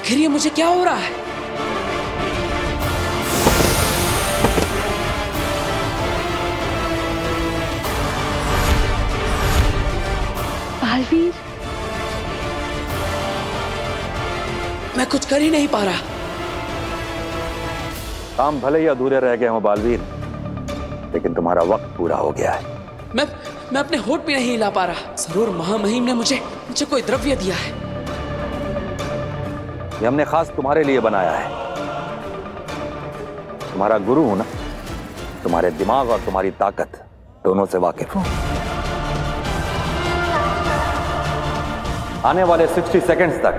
आखिर ये मुझे क्या हो रहा है? बालवीर, मैं कुछ कर ही नहीं पा रहा। काम भले ही अधूरे रह गए हो बालवीर, लेकिन तुम्हारा वक्त पूरा हो गया है। मैं अपने होठ भी नहीं हिला पा रहा। जरूर महामहिम ने मुझे कोई द्रव्य दिया है। ये हमने खास तुम्हारे लिए बनाया है। तुम्हारा गुरु हूं ना, तुम्हारे दिमाग और तुम्हारी ताकत दोनों से वाकिफ हूं। आने वाले 60 सेकंड्स तक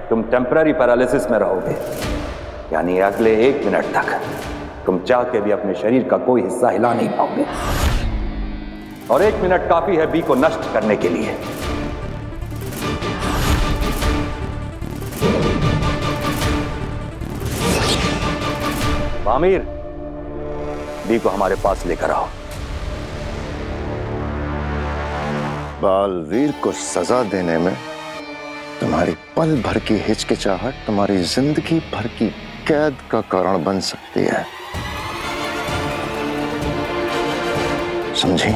तुम टेम्पररी पैरालिसिस में रहोगे, यानी अगले 1 मिनट तक तुम चाह के भी अपने शरीर का कोई हिस्सा हिला नहीं पाओगे। और 1 मिनट काफी है बी को नष्ट करने के लिए। आमिर, बी को हमारे पास लेकर आओ। बालवीर को सजा देने में तुम्हारी पल भर की हिचकिचाहट तुम्हारी जिंदगी भर की कैद का कारण बन सकती है, समझी?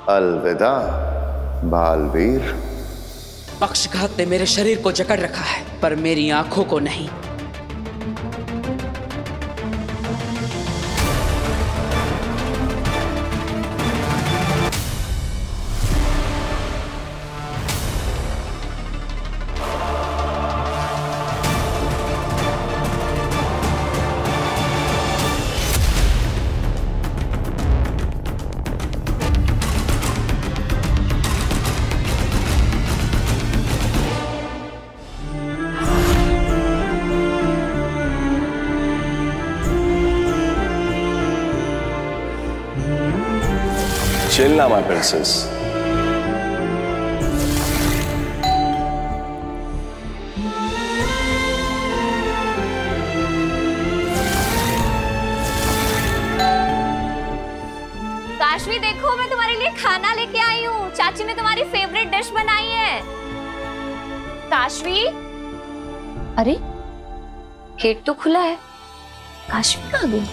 अलविदा बालवीर। पक्षघात ने मेरे शरीर को जकड़ रखा है, पर मेरी आंखों को नहीं। Chill now, my princess. Kashvi, देखो मैं तुम्हारे लिए खाना लेके आई हूँ। चाची ने तुम्हारी फेवरेट डिश बनाई है। काशवी, अरे गेट तो खुला है, काशवी कहाँ गई?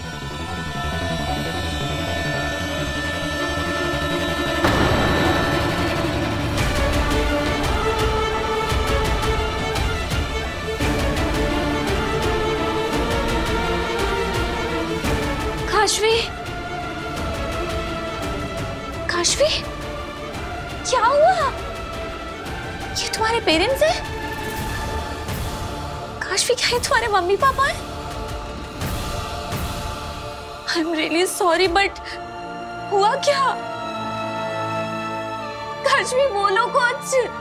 काशवी, काशवी, क्या हुआ? ये तुम्हारे पेरेंट्स हैं? काशवी, क्या ये तुम्हारे मम्मी पापा हैं? I am really sorry, but हुआ क्या? काशवी, बोलो कुछ।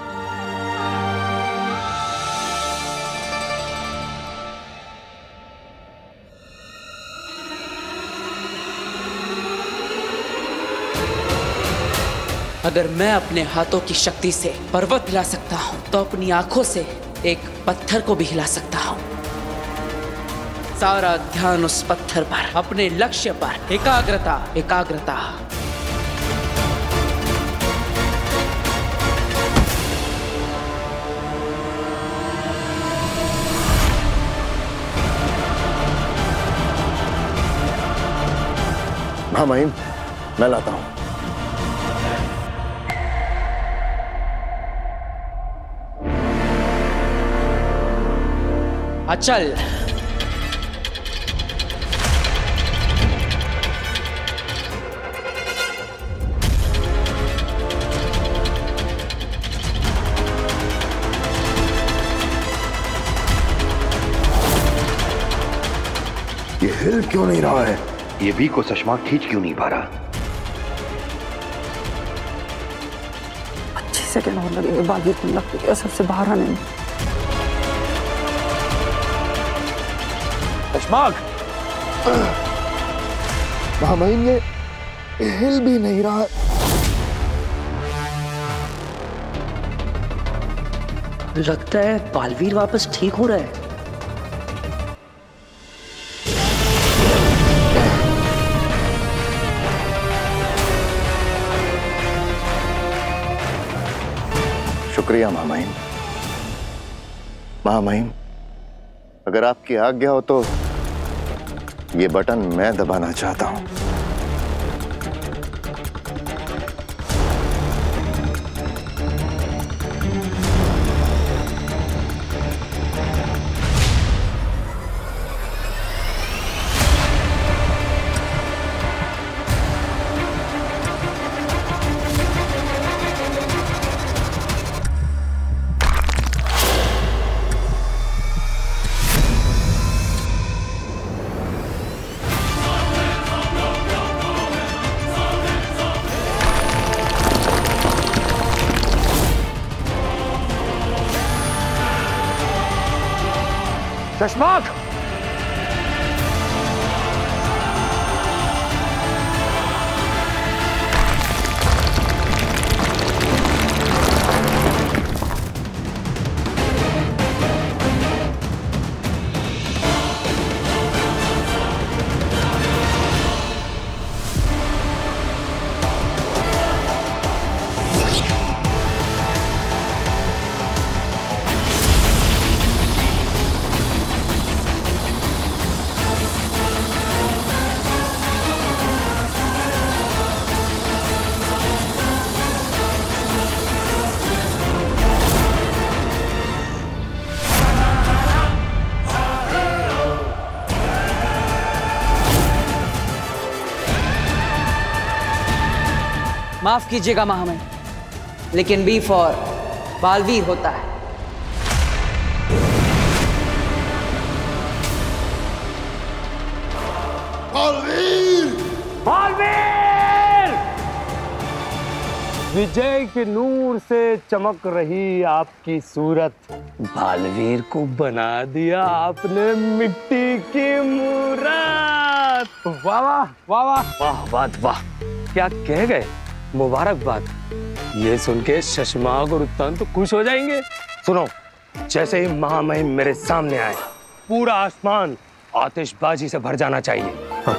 अगर मैं अपने हाथों की शक्ति से पर्वत हिला सकता हूं, तो अपनी आंखों से एक पत्थर को भी हिला सकता हूं। सारा ध्यान उस पत्थर पर, अपने लक्ष्य पर। एकाग्रता, एकाग्रता। हाँ महिम, मैं लाता हूं। अचल। ये हिल क्यों नहीं रहा है? ये भी को चश्मा खींच क्यों नहीं पा रहा? 25 सेकंड और लगेंगे बालवीर को लग के असर से बाहर आने में। चश्माक! महामहिम ये हिल भी नहीं रहा है। लगता है बालवीर वापस ठीक हो रहा है। शुक्रिया महामहिम। महामहिम, अगर आपकी आज्ञा हो तो ये बटन मैं दबाना चाहता हूं। चश्माक! माफ कीजिएगा महामहिम, लेकिन बी फॉर बालवीर होता है। बालवीर! बालवीर! विजय के नूर से चमक रही आपकी सूरत, बालवीर को बना दिया आपने मिट्टी की मूरत। वाह वाह वाह वाह वाह वाह वाह, क्या कह गए, मुबारकबाद। ये सुन के शशमाक और उत्तान तो खुश हो जाएंगे। सुनो, जैसे ही महामहिम मेरे सामने आए पूरा आसमान आतिशबाजी से भर जाना चाहिए। हाँ।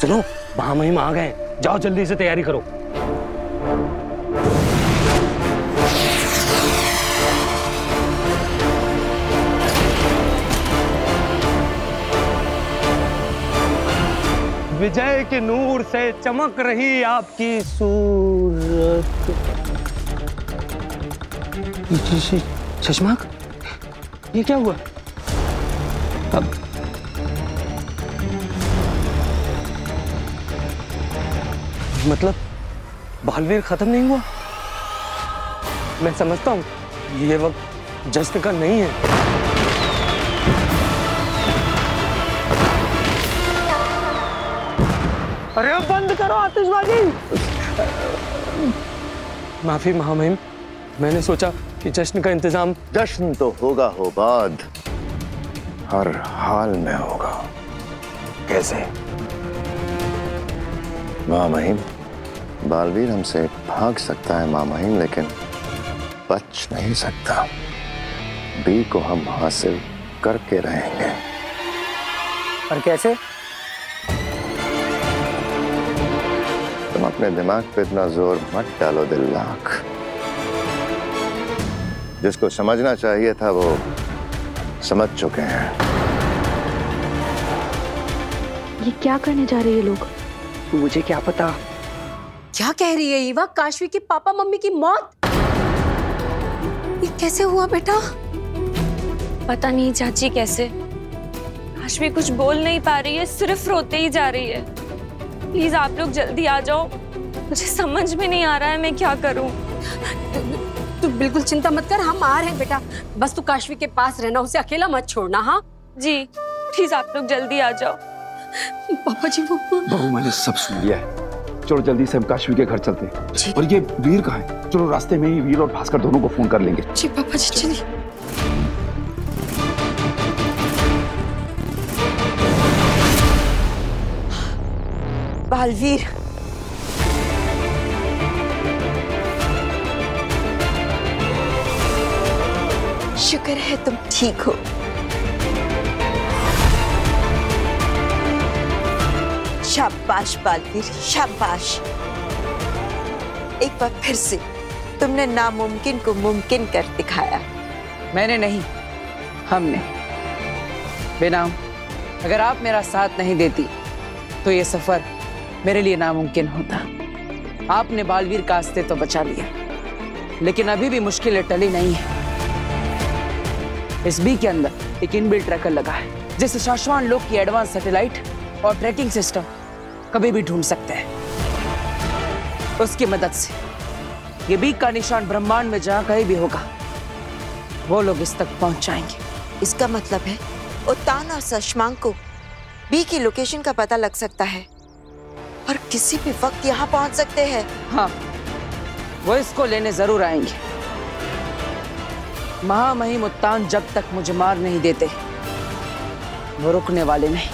सुनो, महामहिम आ गए, जाओ जल्दी से तैयारी करो। विजय के नूर से चमक रही आपकी सूरत। चश्माक, ये क्या हुआ? अब मतलब बालवीर खत्म नहीं हुआ? मैं समझता हूं ये वक्त जश्न का नहीं है। अरे अब बंद करो आतिशबाजी। माफी महामहिम, मैंने सोचा कि जश्न का इंतजाम। जश्न तो होगा हो बाद, हर हाल में होगा। कैसे? महामहिम, बालवीर हमसे भाग सकता है महामहिम, लेकिन बच नहीं सकता। बी को हम हासिल करके रहेंगे। पर कैसे? तुम अपने दिमाग पे इतना जोर मत डालो दिल्लाक। जिसको समझना चाहिए था वो समझ चुके हैं। ये क्या करने जा रहे हैं ये लोग? मुझे क्या पता। क्या कह रही है ईवा? काशवी की पापा मम्मी की मौत? ये कैसे हुआ बेटा? पता नहीं चाची कैसे। काशवी कुछ बोल नहीं पा रही है, सिर्फ रोते ही जा रही है। प्लीज आप लोग जल्दी आ जाओ, मुझे समझ में नहीं आ रहा है मैं क्या करूं। तू बिल्कुल चिंता मत कर, हम आ रहे हैं बेटा। बस तू काशवी के पास रहना, उसे अकेला मत छोड़ना। हाँ, जी प्लीज आप लोग जल्दी आ जाओ। पापा जी वो बहू मैंने सब सुन लिया है। चलो जल्दी से हम काशवी के घर चलते हैं। और ये वीर कहाँ है? चलो रास्ते में ही वीर और भास्कर दोनों को फोन कर लेंगे। जी पापा जी चलिए। बालवीर, शुक्र है तुम ठीक हो। शाबाश बालवीर, शाबाश। एक बार फिर से तुमने नामुमकिन को मुमकिन कर दिखाया। मैंने नहीं, हमने। बेनाम, अगर आप मेरा साथ नहीं देती तो ये सफर मेरे लिए नामुमकिन होता। आपने बालवीर का अस्ते तो बचा लिया, लेकिन अभी भी मुश्किलें टली नहीं है। इस बी के अंदर एक इनबिल्ट ट्रैकर लगा है, जिसे शाश्वान लोग की एडवांस सैटेलाइट और ट्रैकिंग सिस्टम कभी भी ढूंढ सकते हैं। उसकी मदद से ये बी का निशान ब्रह्मांड में जहां कहीं भी होगा, वो लोग इस तक पहुंच जाएंगे। इसका मतलब है उत्तान और सशमांक को बी की लोकेशन का पता लग सकता है और किसी भी वक्त यहाँ पहुंच सकते हैं। हाँ, वो इसको लेने जरूर आएंगे। महामहिम उत्तान जब तक मुझे मार नहीं देते, वो रुकने वाले नहीं।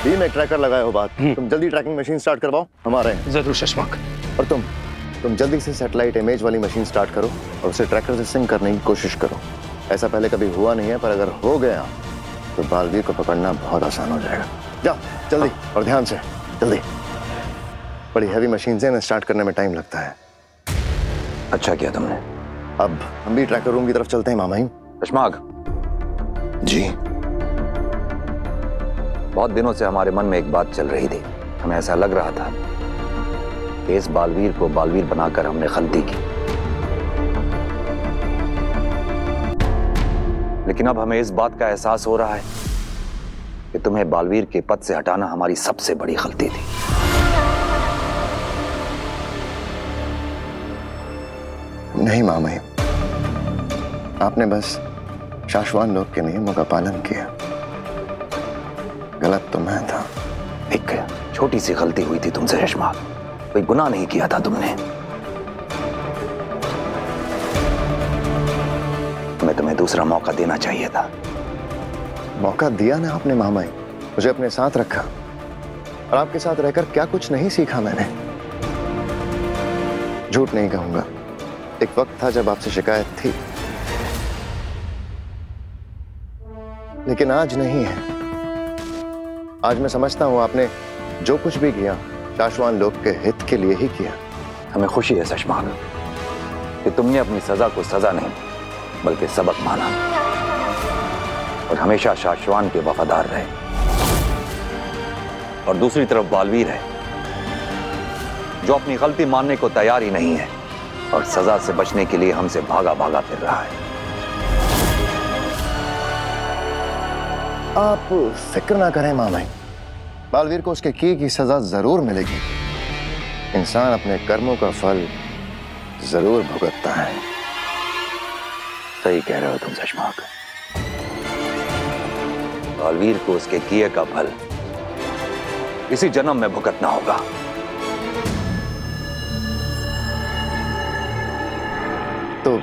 बी में ट्रैकर लगाए हो बात, तुम जल्दी ट्रैकिंग मशीन स्टार्ट करवाओ, हम आ रहे हैं। जरूर शशांक। और तुम जल्दी से सैटेलाइट इमेज वाली मशीन स्टार्ट करो और उसे ट्रैकर से सिंक करने की कोशिश करो। ऐसा पहले कभी हुआ नहीं है, पर अगर हो गया तो बालवीर को पकड़ना बहुत आसान हो जाएगा। जाओ जल्दी और ध्यान से, जल्दी। बड़ी हैवी मशीन से ना स्टार्ट करने में टाइम लगता है। अच्छा किया तुमने। अब हम भी ट्रैकर रूम की तरफ चलते हैं मामाही। शशांक जी। बहुत दिनों से हमारे मन में एक बात चल रही थी। हमें ऐसा लग रहा था कि इस बालवीर को बालवीर बनाकर हमने गलती की, लेकिन अब हमें इस बात का एहसास हो रहा है कि तुम्हें बालवीर के पद से हटाना हमारी सबसे बड़ी गलती थी। नहीं मामाही, आपने बस शाश्वान लोग के नियमों का पालन किया। गलत तो मैं था। एक छोटी सी गलती हुई थी तुमसे शशांक, कोई गुनाह नहीं किया था तुमने। तुम्हें दूसरा मौका देना चाहिए था। मौका दिया ना आपने मामाई, मुझे अपने साथ रखा और आपके साथ रहकर क्या कुछ नहीं सीखा मैंने। झूठ नहीं कहूंगा, एक वक्त था जब आपसे शिकायत थी, लेकिन आज नहीं है। आज मैं समझता हूं आपने जो कुछ भी किया शाश्वान लोग के हित के लिए ही किया। हमें खुशी है शशांक कि तुमने अपनी सजा को सजा नहीं बल्कि सबक माना और हमेशा शाश्वान के वफादार रहे। और दूसरी तरफ बालवीर है जो अपनी गलती मानने को तैयार ही नहीं है और सजा से बचने के लिए हमसे भागा भागा फिर रहा है। आप फिक्र ना करें मामाई, बालवीर को उसके किए की सजा जरूर मिलेगी। इंसान अपने कर्मों का फल जरूर भुगतता है। सही कह रहे हो तुम शशांक। बालवीर को उसके किए का फल इसी जन्म में भुगतना होगा। तो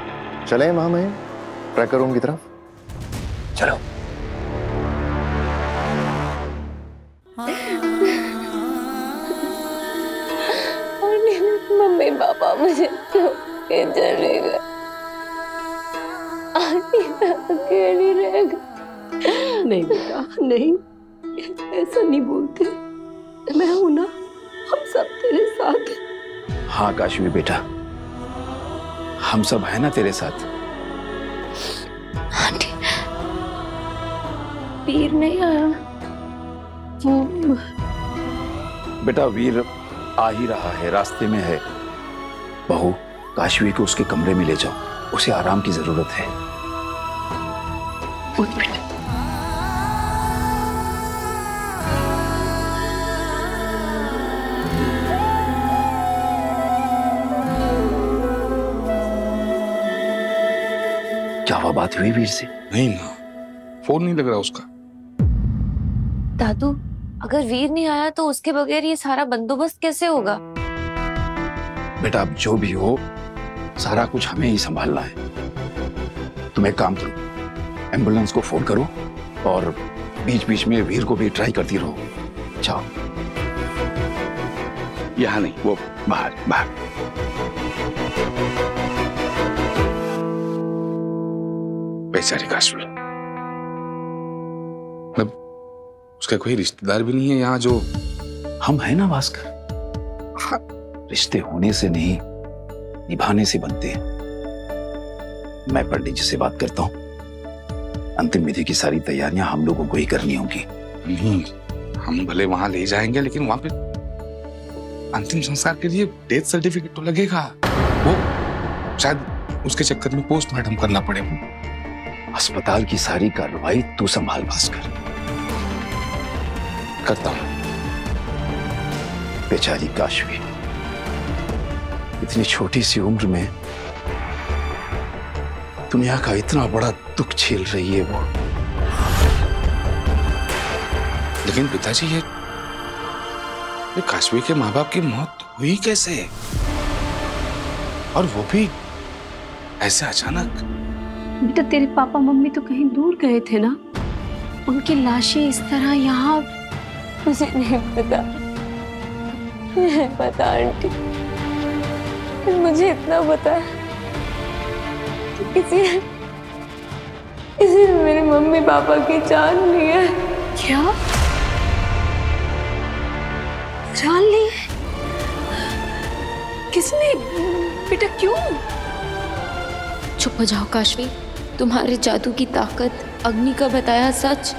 चले मामाई ट्रैकर रूम की तरफ। चलो। मम्मी पापा मुझे छोड़ चले गए, अकेली रह गई। नहीं बेटा नहीं, ऐसा नहीं बोलते। मैं हूं ना, हम सब तेरे साथ हैं। हाँ काशवी बेटा, हम सब हैं ना तेरे साथ। आंटी, वीर नहीं आया? वो बेटा वीर आ ही रहा है, रास्ते में है। बहू, काशवी को उसके कमरे में ले जाओ, उसे आराम की जरूरत है। उठ बेटा। क्या हुआ सुबह बात हुई वीर से? नहीं माँ, फोन नहीं लग रहा उसका। दादू, अगर वीर नहीं आया तो उसके बगैर ये सारा बंदोबस्त कैसे होगा? बेटा अब जो भी हो, सारा कुछ हमें ही संभालना है। तुम एक काम करो, एम्बुलेंस को फोन करो और बीच बीच में वीर को भी ट्राई करती रहो। जाओ। यहाँ नहीं, वो बाहर बाहर। बेचारी काश्वी, मतलब उसका कोई रिश्तेदार भी नहीं है यहाँ जो? हम है ना भास्कर। हाँ। रिश्ते होने से नहीं, निभाने से बनते हैं। मैं पंडित जी से बात करता हूँ। अंतिम विधि की सारी तैयारियां हम लोगों को ही करनी होंगी। नहीं, हम भले वहां ले जाएंगे, लेकिन वहां पे अंतिम संस्कार के लिए डेथ सर्टिफिकेट तो लगेगा। वो शायद उसके चक्कर में पोस्टमार्टम करना पड़े। अस्पताल की सारी कार्रवाई तू संभाल भास्कर। करता हूं। बेचारी काशवी, इतनी छोटी सी उम्र में दुनिया का इतना बड़ा दुख झेल रही है वो। लेकिन पिताजी, ये काशवी के माँ बाप की मौत हुई कैसे? और वो भी ऐसे अचानक? बेटा, तेरे पापा मम्मी तो कहीं दूर गए थे ना, उनकी लाशें इस तरह यहाँ। मुझे नहीं पता, नहीं पता आंटी। मुझे इतना पता है कि किसी ने मेरे मम्मी पापा की जान ली है। क्या जान ली है? किसने? बेटा क्यों? चुप हो जाओ काशवी, तुम्हारे जादू की ताकत, अग्नि का बताया सच,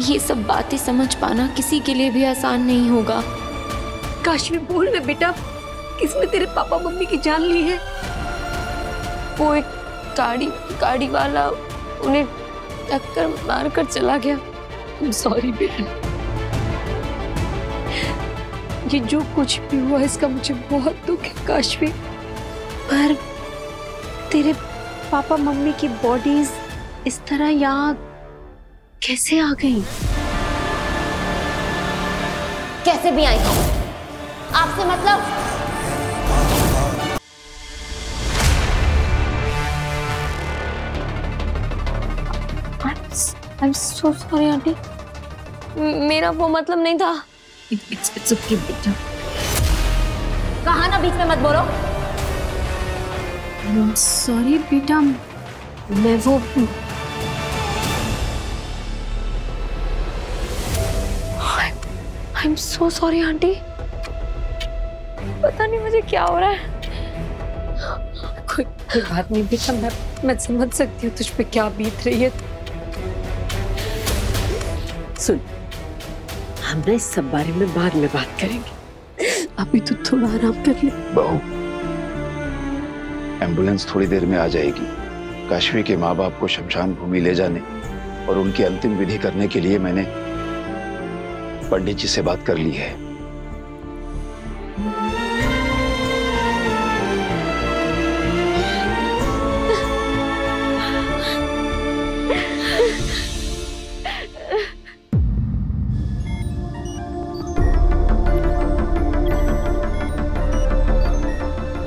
ये सब बातें समझ पाना किसी के लिए भी आसान नहीं होगा। काशवी बोल ना बेटा, किसने तेरे पापा मम्मी की जान ली है? वो एक गाड़ी वाला उन्हें टक्कर मारकर चला गया। सॉरी बेटा, ये जो कुछ भी हुआ इसका मुझे बहुत दुख है काशवी, पर तेरे पापा मम्मी की बॉडीज इस तरह यहाँ कैसे आ गई? कैसे भी आई आपसे मतलब? I'm so sorry आंटी, मेरा वो मतलब नहीं था। It's okay बेटा। कहा ना बीच में मत बोलो। सॉरी बेटा, मैं वो I'm so sorry आंटी, पता नहीं मुझे क्या हो रहा है। कोई बात नहीं बेटा, मैं समझ सकती हूँ तुझ पे क्या बीत रही है। सुन, हम ना इस सब बारे में बाद में बात करेंगे, अभी तो थोड़ा आराम कर ले। बहू, एम्बुलेंस थोड़ी देर में आ जाएगी। काशवी के माँ बाप को शमशान भूमि ले जाने और उनकी अंतिम विधि करने के लिए मैंने पंडित जी से बात कर ली है।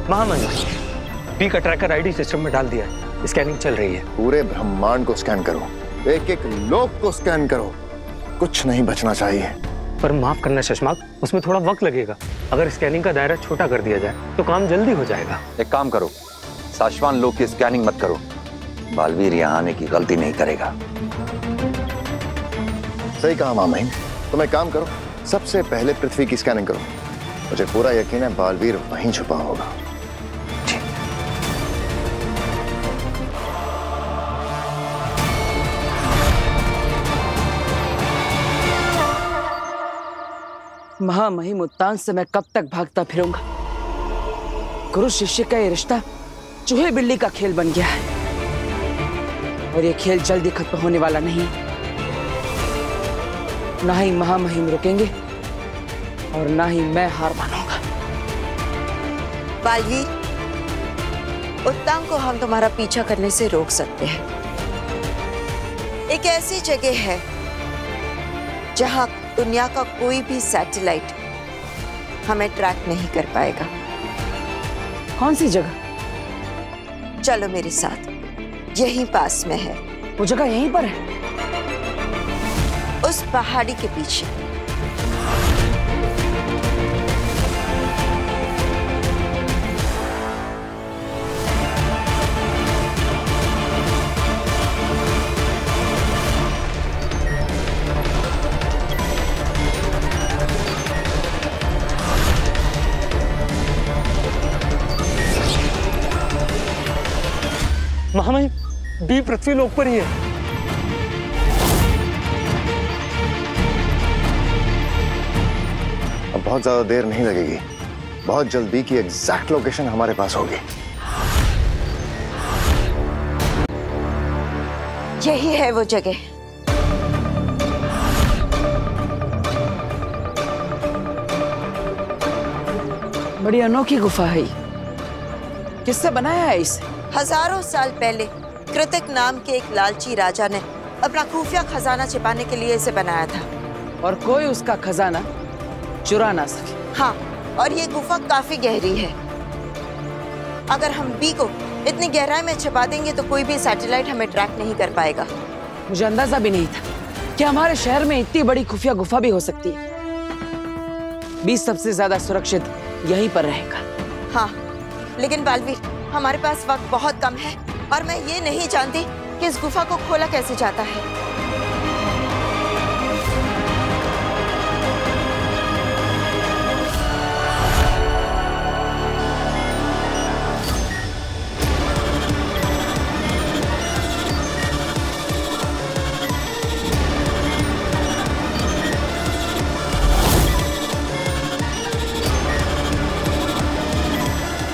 महामंत्री, पी का ट्रैकर आईडी सिस्टम में डाल दिया है, स्कैनिंग चल रही है। पूरे ब्रह्मांड को स्कैन करो, एक एक लोक को स्कैन करो, कुछ नहीं बचना चाहिए। पर माफ करना शशमाक, उसमें थोड़ा वक्त लगेगा। अगर स्कैनिंग का दायरा छोटा कर दिया जाए तो काम जल्दी हो जाएगा। एक काम करो, साशवान लोक की स्कैनिंग मत करो, बालवीर यहाँ आने की गलती नहीं करेगा। सही कहा मामहीन, तुम एक काम करो, सबसे पहले पृथ्वी की स्कैनिंग करो। मुझे पूरा यकीन है बालवीर वहीं छुपा होगा। महामहिम उत्तान से मैं कब तक भागता फिरूंगा? गुरु शिष्य का ये रिश्ता चूहे बिल्ली का खेल बन गया है और ये खेल जल्दी खत्म होने वाला नहीं। ना ही महामहिम रुकेंगे और ना ही मैं हार मानूंगा। बालवीर, उत्तान को हम तुम्हारा पीछा करने से रोक सकते हैं, एक ऐसी जगह है जहां दुनिया का कोई भी सैटेलाइट हमें ट्रैक नहीं कर पाएगा। कौन सी जगह? चलो मेरे साथ, यहीं पास में है। वो जगह यहीं पर है? उस पहाड़ी के पीछे। महामहिम, बी पृथ्वी लोक पर ही है। अब बहुत ज्यादा देर नहीं लगेगी, बहुत जल्द बी की एग्जैक्ट लोकेशन हमारे पास होगी। यही है वो जगह। बड़ी अनोखी गुफा है। किससे बनाया है इसे? हजारों साल पहले कृतिक नाम के एक लालची राजा ने अपना खुफिया खजाना छिपाने के लिए इसे बनाया था। और कोई उसका खजाना चुरा ना सके। हाँ, और ये गुफा काफी गहरी है। अगर हम बी को इतनी गहराई में छिपा देंगे तो कोई भी सैटेलाइट हमें ट्रैक नहीं कर पाएगा। मुझे अंदाजा भी नहीं था कि हमारे शहर में इतनी बड़ी खुफिया गुफा भी हो सकती है। बी सबसे ज्यादा सुरक्षित यहीं पर रहेगा। हाँ, लेकिन बालवीर, हमारे पास वक्त बहुत कम है और मैं ये नहीं जानती कि इस गुफा को खोला कैसे जाता है।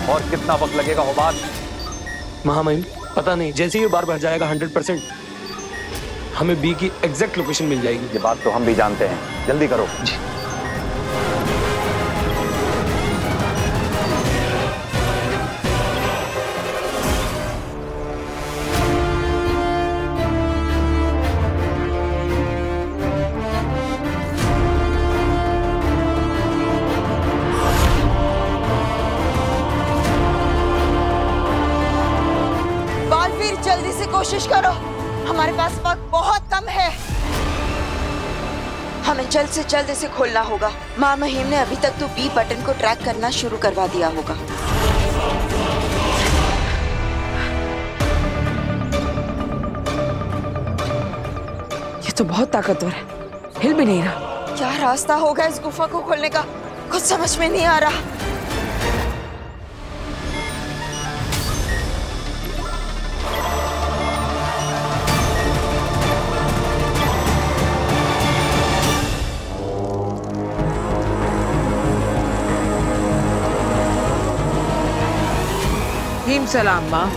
और कितना वक्त लगेगा हुबाद? महामहिम, पता नहीं, जैसे ही बार भर जाएगा 100% हमें बी की एग्जैक्ट लोकेशन मिल जाएगी। ये बात तो हम भी जानते हैं, जल्दी करो। जी। जल्दी से कोशिश करो, हमारे पास वक्त बहुत कम है। हमें जल्द से जल्द इसे खोलना होगा। माँ महिम ने अभी तक तो बी बटन को ट्रैक करना शुरू करवा दिया होगा। ये तो बहुत ताकतवर है, हिल भी नहीं रहा। क्या रास्ता होगा इस गुफा को खोलने का, कुछ समझ में नहीं आ रहा। सलाम माँ।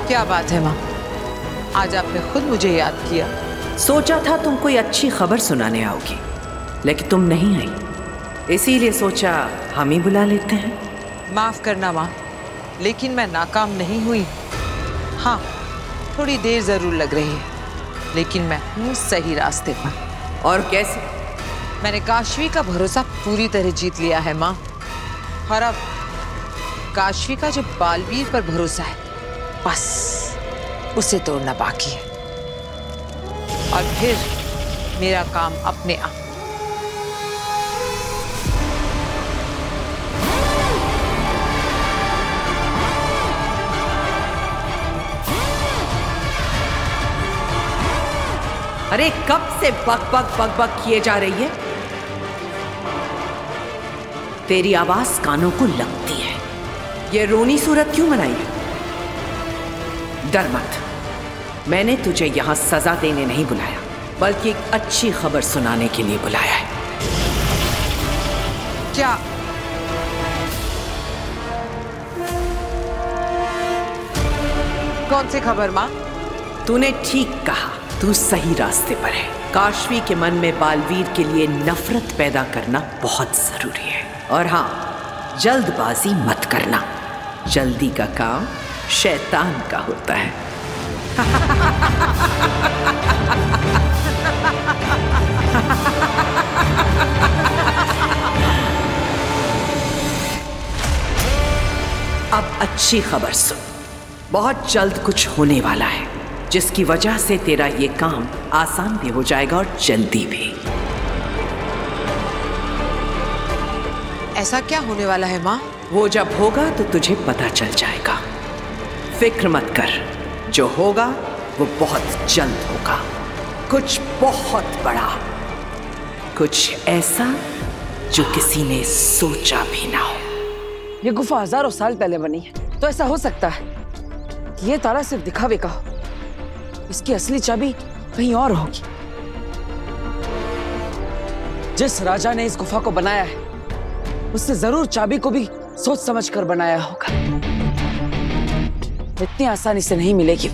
क्या बात है माँ, आज आपने खुद मुझे याद किया। सोचा था तुम कोई अच्छी खबर सुनाने आओगी, लेकिन तुम नहीं आई, इसीलिए सोचा हम ही बुला लेते हैं। माफ करना माँ, लेकिन मैं नाकाम नहीं हुई। हाँ, थोड़ी देर जरूर लग रही है, लेकिन मैं हूँ सही रास्ते पर। और कैसे? मैंने काशवी का भरोसा पूरी तरह जीत लिया है माँ, और अब काशवी का जो बालवीर पर भरोसा है, बस उसे तोड़ना बाकी है, और फिर मेरा काम अपने आप। अरे कब से बक बक बक बक किए जा रही है? तेरी आवाज कानों को लगती है। ये रोनी सूरत क्यों बनाई है? डर मत, मैंने तुझे यहां सजा देने नहीं बुलाया, बल्कि एक अच्छी खबर सुनाने के लिए बुलाया है। क्या? कौन सी खबर माँ? तूने ठीक कहा, तू सही रास्ते पर है। काशवी के मन में बालवीर के लिए नफरत पैदा करना बहुत जरूरी है। और हाँ, जल्दबाजी मत करना, जल्दी का काम शैतान का होता है। अब अच्छी खबर सुन, बहुत जल्द कुछ होने वाला है जिसकी वजह से तेरा ये काम आसान भी हो जाएगा और जल्दी भी। ऐसा क्या होने वाला है माँ? वो जब होगा तो तुझे पता चल जाएगा। फिक्र मत कर, जो होगा वो बहुत जल्द होगा। कुछ बहुत बड़ा, कुछ ऐसा जो किसी ने सोचा भी ना हो। ये गुफा हजारों साल पहले बनी है, तो ऐसा हो सकता है कि ये ताला सिर्फ दिखावे का हो। इसकी असली चाबी कहीं और होगी। जिस राजा ने इस गुफा को बनाया है उसने जरूर चाबी को भी सोच समझ कर बनाया होगा। इतनी आसानी से नहीं मिलेगी।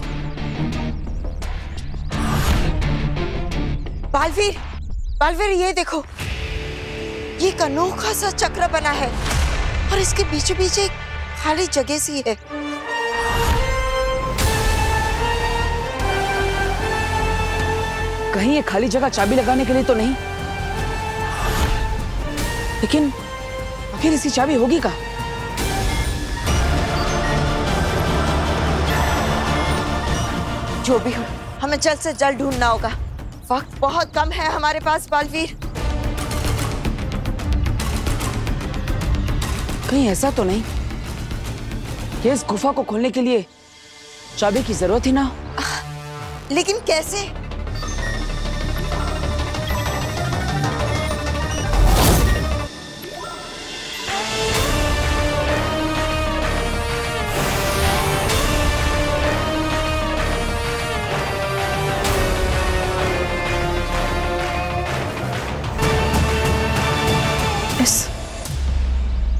बालवीर, बालवीर ये देखो, ये एक अनोखा सा चक्र बना है और इसके बीचों बीच एक खाली जगह सी है। कहीं ये खाली जगह चाबी लगाने के लिए तो नहीं, लेकिन आखिर इसकी चाबी होगी कहाँ? जो भी हो, हमें जल्द से जल्द ढूंढना होगा। वक्त बहुत कम है हमारे पास बालवीर। कहीं ऐसा तो नहीं कि इस गुफा को खोलने के लिए चाबी की जरूरत ही ना हो? लेकिन कैसे?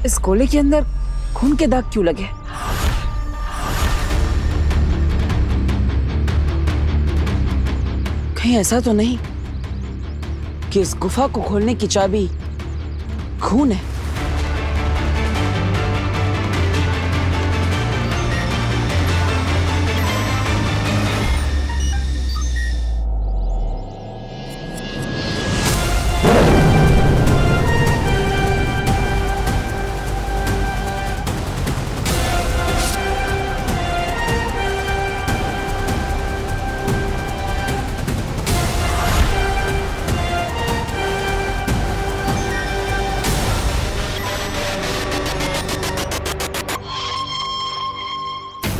इस गोले के अंदर खून के दाग क्यों लगे? कहीं ऐसा तो नहीं कि इस गुफा को खोलने की चाबी खून है?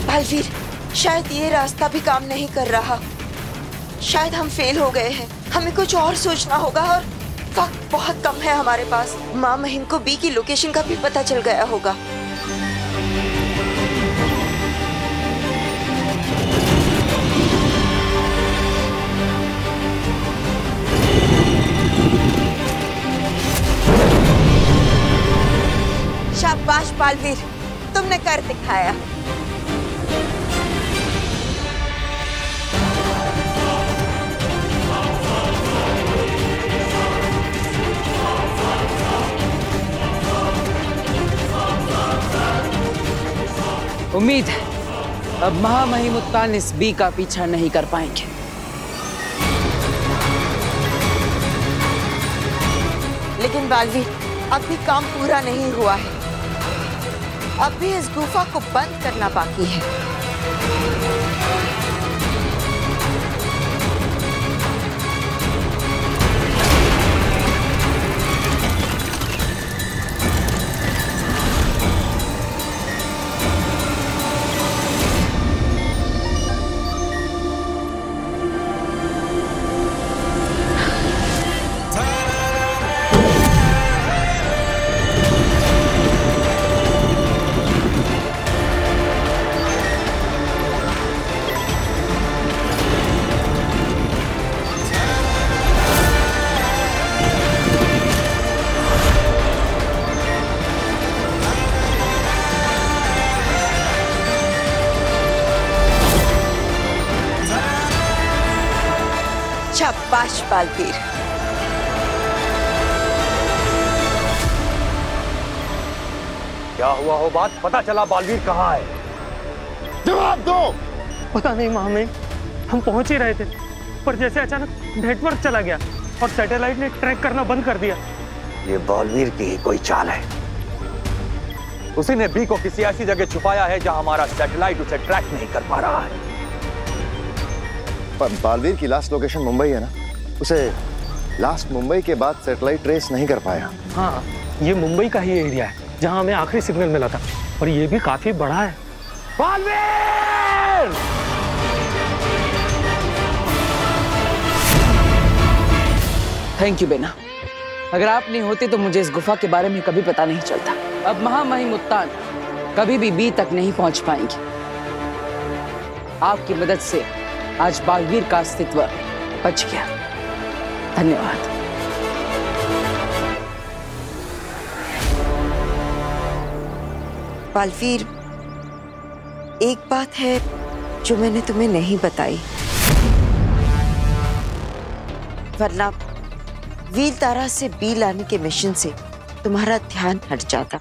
बालवीर, शायद ये रास्ता भी काम नहीं कर रहा। शायद हम फेल हो गए हैं। हमें कुछ और सोचना होगा और वक्त बहुत कम है हमारे पास। माँ महिम को बी की लोकेशन का भी पता चल गया होगा। शाबाश बालवीर, तुमने कर दिखाया। उम्मीद है अब महामहिमुत्तान इस बी का पीछा नहीं कर पाएंगे। लेकिन बालवीर, अब भी काम पूरा नहीं हुआ है। अब भी इस गुफा को बंद करना बाकी है। शाबाश बालवीर। क्या हुआ हो बात? पता चला बालवीर कहाँ है? जवाब दो। पता नहीं मामे, हम पहुंच ही रहे थे पर जैसे अचानक नेटवर्क चला गया और सैटेलाइट ने ट्रैक करना बंद कर दिया। ये बालवीर की ही कोई चाल है। उसी ने बी को किसी ऐसी जगह छुपाया है जहां हमारा सैटेलाइट उसे ट्रैक नहीं कर पा रहा है। पर बालवीर की लास्ट लोकेशन मुंबई है ना, उसे लास्ट मुंबई के बाद सैटेलाइट ट्रेस नहीं कर पाया। हाँ, ये मुंबई का ही एरिया है जहां हमें आखिरी सिग्नल मिला था और ये भी काफी बड़ा है। बालवीर! थैंक यू बेना, अगर आप नहीं होते तो मुझे इस गुफा के बारे में कभी पता नहीं चलता। अब महामहिम उत्तान कभी भी बी तक नहीं पहुंच पाएंगी। आपकी मदद से आज बालवीर का अस्तित्व बच गया। धन्यवाद। बालवीर, एक बात है जो मैंने तुम्हें नहीं बताई, वरना व्हील तारा से बी लाने के मिशन से तुम्हारा ध्यान हट जाता।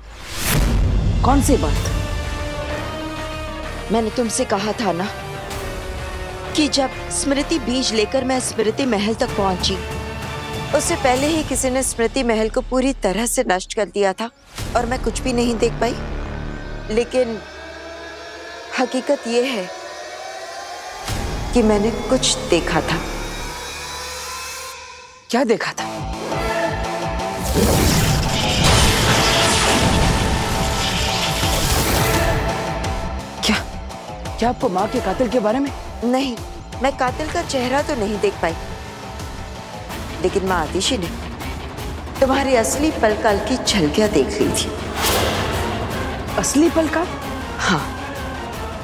कौन सी बात? मैंने तुमसे कहा था ना कि जब स्मृति बीज लेकर मैं स्मृति महल तक पहुंची, उससे पहले ही किसी ने स्मृति महल को पूरी तरह से नष्ट कर दिया था और मैं कुछ भी नहीं देख पाई। लेकिन हकीकत यह है कि मैंने कुछ देखा था। क्या देखा था? क्या आपको माँ के कातिल के बारे में? नहीं, मैं कातिल का चेहरा तो नहीं देख पाई, लेकिन माँ आतिशी ने तुम्हारी असली पलकाल की झलकियां देख ली थी। असली पलकाल? हाँ,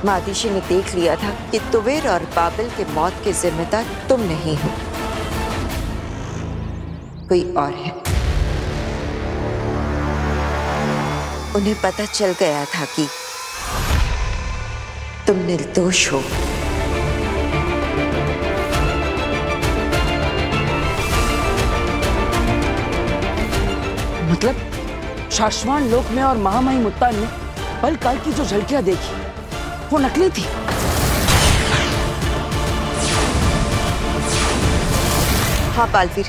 माँ आतिशी ने देख लिया था कि तुवेर और बाबिल के मौत के जिम्मेदार तुम नहीं हो, कोई और है। उन्हें पता चल गया था कि तुम निर्दोष हो। मतलब शाश्वान लोक में और महामहिम उत्तान ने पलकाल की जो झलकियां देखी वो नकली थी? हाँ बालवीर,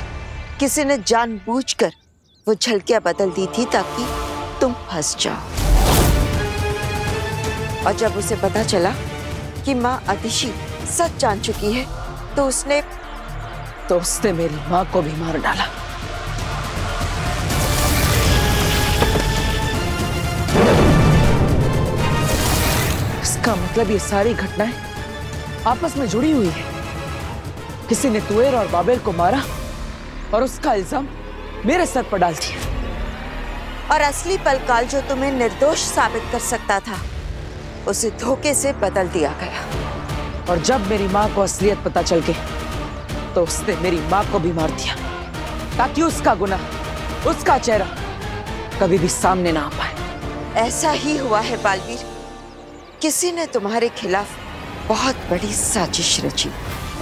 किसी ने जानबूझकर वो झलकियां बदल दी थी ताकि तुम फंस जाओ। और जब उसे पता चला कि माँ आतिशी सच जान चुकी है तो उसने मेरी माँ को भी मार डाला। इसका मतलब ये सारी घटनाएं आपस में जुड़ी हुई है। किसी ने तुवेर और बाबेल को मारा और उसका इल्जाम मेरे सर पर डाल दिया। और असली पलकाल जो तुम्हें निर्दोष साबित कर सकता था उसे धोखे से बदल दिया गया। और जब मेरी माँ को असलियत पता चल गई तो उसने मेरी माँ को भी मार दिया ताकि उसका गुनाह, उसका चेहरा कभी भी सामने ना आ पाए। ऐसा ही हुआ है बालवीर, किसी ने तुम्हारे खिलाफ बहुत बड़ी साजिश रची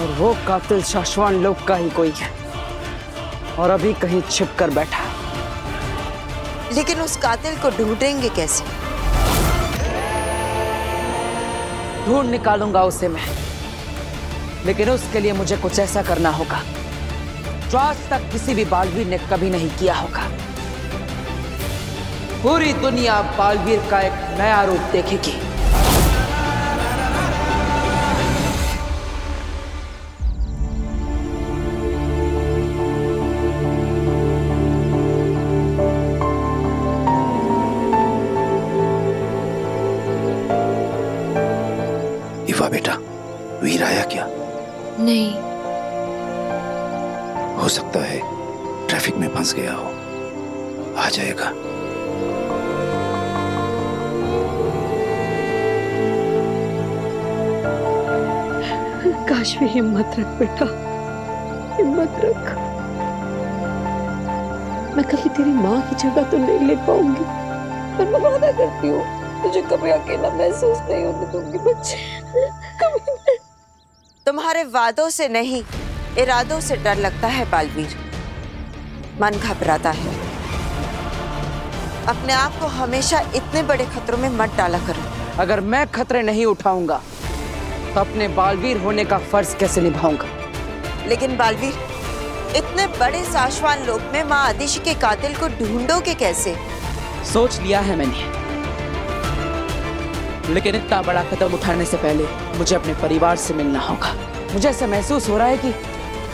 और वो कातिल शाश्वान लोक का ही कोई है और अभी कहीं छिप कर बैठा है। लेकिन उस कातिल को ढूंढेंगे कैसे? ढूंढ निकालूंगा उसे मैं, लेकिन उसके लिए मुझे कुछ ऐसा करना होगा जो आज तक किसी भी बालवीर ने कभी नहीं किया होगा। पूरी दुनिया बालवीर का एक नया रूप देखेगी। इवा बेटा, वीर आया क्या? नहीं। हो सकता है ट्रैफिक में फंस गया हो, आ जाएगा। काश भी हिम्मत रख बेटा, हिम्मत रख। मैं कभी तेरी माँ की जगह तो नहीं ले पाऊंगी, पर मैं वादा करती हूँ तुझे कभी अकेला महसूस नहीं होने दूंगी बच्चे, कभी नहीं। तुम्हारे वादों से नहीं, इरादों से डर लगता है बालवीर। मन घबराता है। अपने आप को हमेशा इतने बड़े खतरों में मत डाला करो। अगर मैं खतरे नहीं उठाऊंगा तो अपने बालवीर होने का फर्ज कैसे निभाऊंगा? लेकिन बालवीर, इतने बड़े साशवान लोक में माँ आदिशि के कातिल को ढूंढोगे कैसे? सोच लिया है मैंने, लेकिन इतना बड़ा कदम उठाने से पहले मुझे अपने परिवार से मिलना होगा। मुझे ऐसा महसूस हो रहा है कि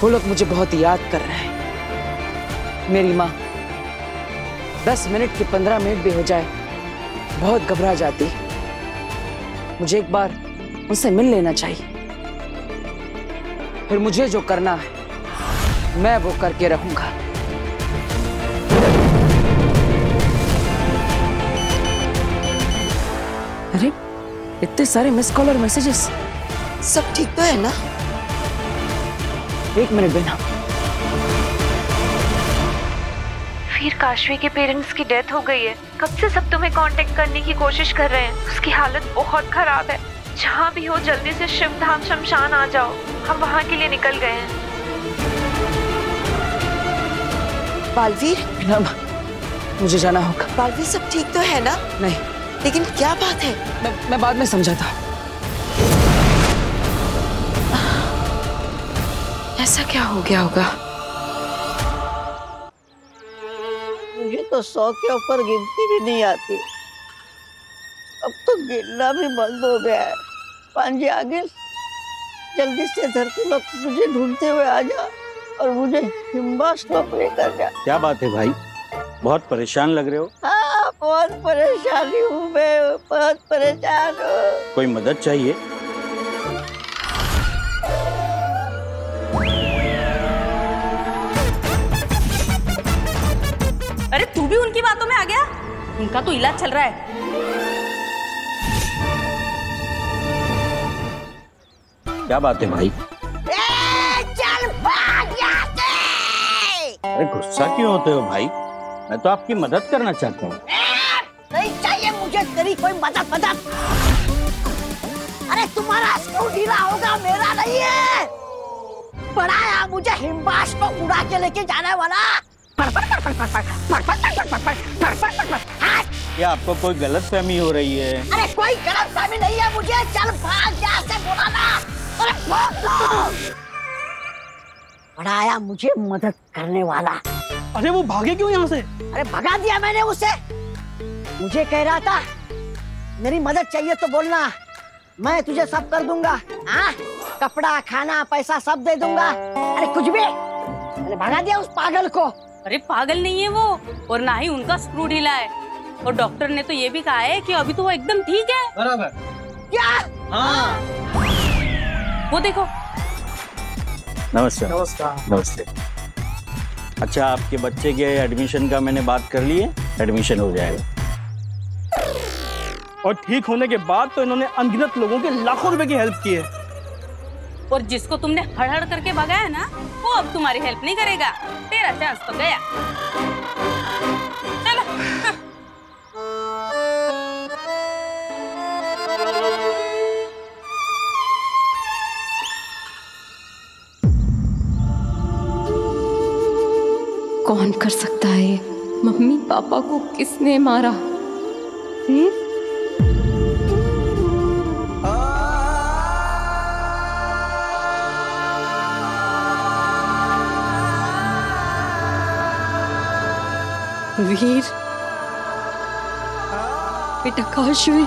वो लोग मुझे बहुत याद कर रहे हैं। मेरी माँ 10 मिनट के 15 मिनट भी हो जाए बहुत घबरा जाती। मुझे एक बार उनसे मिल लेना चाहिए, फिर मुझे जो करना है मैं वो करके रहूंगा। अरे इतने सारे मिस कॉल और मैसेजेस, सब ठीक तो है ना? एक मिनट बिना। फिर काशवी के पेरेंट्स की डेथ हो गई है। कब से सब तुम्हें कांटेक्ट करने की कोशिश कर रहे हैं। उसकी हालत बहुत खराब है। जहाँ भी हो जल्दी से शिवधाम शमशान आ जाओ, हम वहाँ के लिए निकल गए हैं। बालवीर, मुझे जाना होगा। बालवीर, सब ठीक तो है ना? नहीं। लेकिन क्या बात है? मैं बाद में समझाता। ऐसा क्या हो गया होगा? मुझे तो 100 के ऊपर गिनती भी नहीं आती। अब तो गिनना भी बंद हो गया है। पांजी आगे जल्दी से धरती लोग मुझे ढूंढते हुए आ जा और मुझे हिम्बास लोग लेकर जा। क्या बात है भाई, बहुत परेशान लग रहे हो? हाँ, बहुत परेशानी हूँ मैं, बहुत परेशान हूँ। कोई मदद चाहिए? अरे तू भी उनकी बातों में आ गया? उनका तो इलाज चल रहा है। क्या बात है भाई? चल भाग यहाँ से! अरे गुस्सा क्यों होते हो भाई? मैं तो आपकी मदद करना चाहता हूँ। नहीं चाहिए मुझे तेरी कोई मदद। अरे तुम्हारा स्क्रू ढीला होगा, मेरा नहीं है। बढ़ाया मुझे हिम्बास को उड़ा के लेके जाने वाला। क्या आपको कोई गलतफहमी हो रही है? अरे कोई गलतफहमी नहीं है मुझे। चल भाग यहाँ से, बोला ना। अरे बढ़ाया मुझे मदद करने वाला। अरे वो भागे क्यों यहाँ से? अरे भगा दिया मैंने उसे। मुझे कह रहा था मेरी मदद चाहिए तो बोलना, मैं तुझे सब कर दूंगा। हाँ, कपड़ा, खाना, पैसा सब दे दूंगा। अरे कुछ भी। मैंने भगा दिया उस पागल को। अरे पागल नहीं है वो, और ना ही उनका स्क्रू ढीला है। और डॉक्टर ने तो ये भी कहा है कि अभी तो वो एकदम ठीक है। बराबर। क्या? हाँ। वो देखो। नमस्कार। नमस्ते। अच्छा, आपके बच्चे के एडमिशन का मैंने बात कर ली है, एडमिशन हो जाएगा। और ठीक होने के बाद तो इन्होंने अनगिनत लोगों के लाखों रुपए की हेल्प की है। और जिसको तुमने हड़ करके भगाया ना, वो अब तुम्हारी हेल्प नहीं करेगा। तेरा चांस तो गया। चलो। कौन कर सकता है? मम्मी पापा को किसने मारा? वीर, बेटा Kashvi,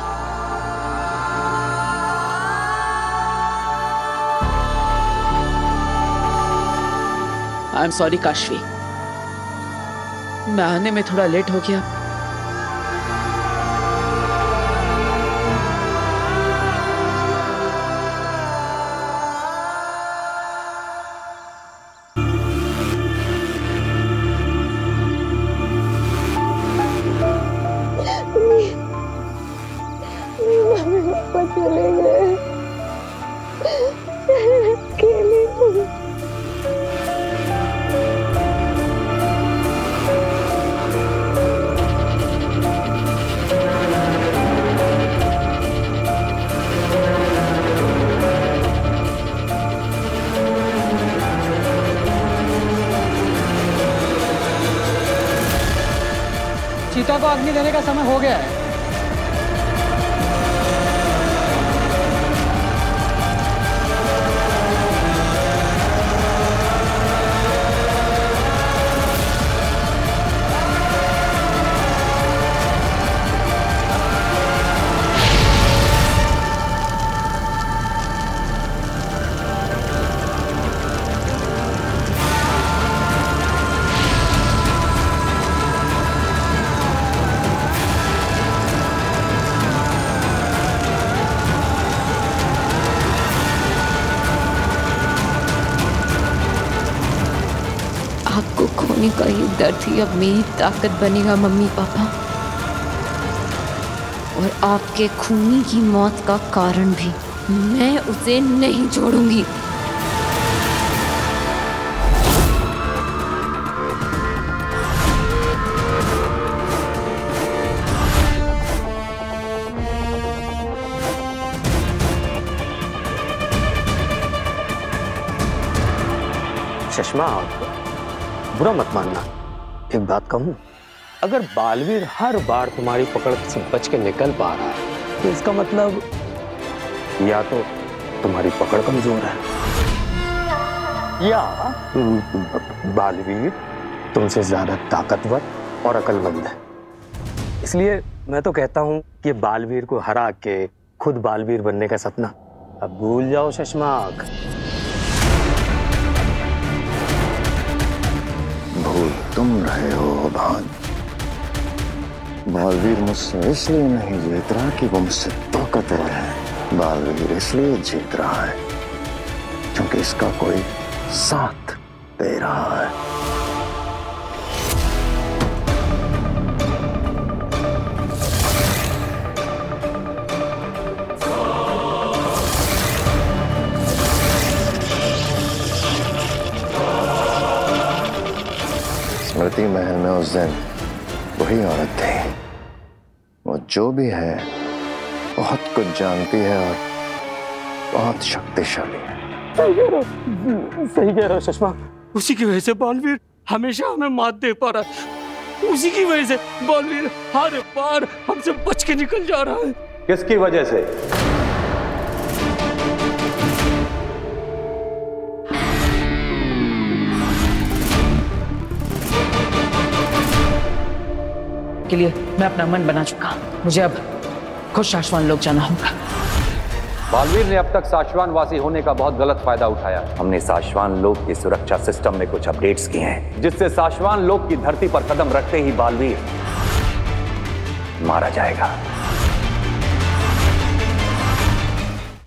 I am sorry Kashvi, मैं आने में थोड़ा लेट हो गया। चले गए अकेले। चीता को अग्नि देने का समय हो गया है। खोने का ये दर्द ही अब मेरी ताकत बनेगा मम्मी पापा, और आपके खूनी की मौत का कारण भी। मैं उसे नहीं छोड़ूंगी। चश्मा, बुरा मत मानना, एक बात कहूं, अगर बालवीर हर बार तुम्हारी पकड़ से बच के निकल पा रहा है तो इसका मतलब या तो तुम्हारी पकड़ कमजोर है या बालवीर तुमसे ज्यादा ताकतवर और अक्लमंद है। इसलिए मैं तो कहता हूं कि बालवीर को हरा के खुद बालवीर बनने का सपना अब भूल जाओ शशमाक। भूल तुम रहे हो भान। बालवीर मुझसे इसलिए नहीं जीत रहा कि वो मुझसे ताकतवर है। बालवीर इसलिए जीत रहा है क्योंकि इसका कोई साथ दे रहा है। स्मृति महल में उस दिन वही औरत थी। वो जो भी है बहुत कुछ जानती है और बहुत शक्तिशाली है। सही कह रहा है चश्मा। उसी की वजह से बालवीर हमेशा हमें मात दे पा रहा है। उसी की वजह से बालवीर हर बार हमसे बच के निकल जा रहा है। किसकी वजह से? के लिए मैं अपना मन बना चुका। मुझे अब खुद शाश्वान लोक जाना होगा। बालवीर ने अब तक साशवान वासी होने का बहुत गलत फायदा उठाया। हमने साशवान लोक की सुरक्षा सिस्टम में कुछ अपडेट्स किए हैं जिससे साशवान लोक की धरती पर कदम रखते ही बालवीर मारा जाएगा।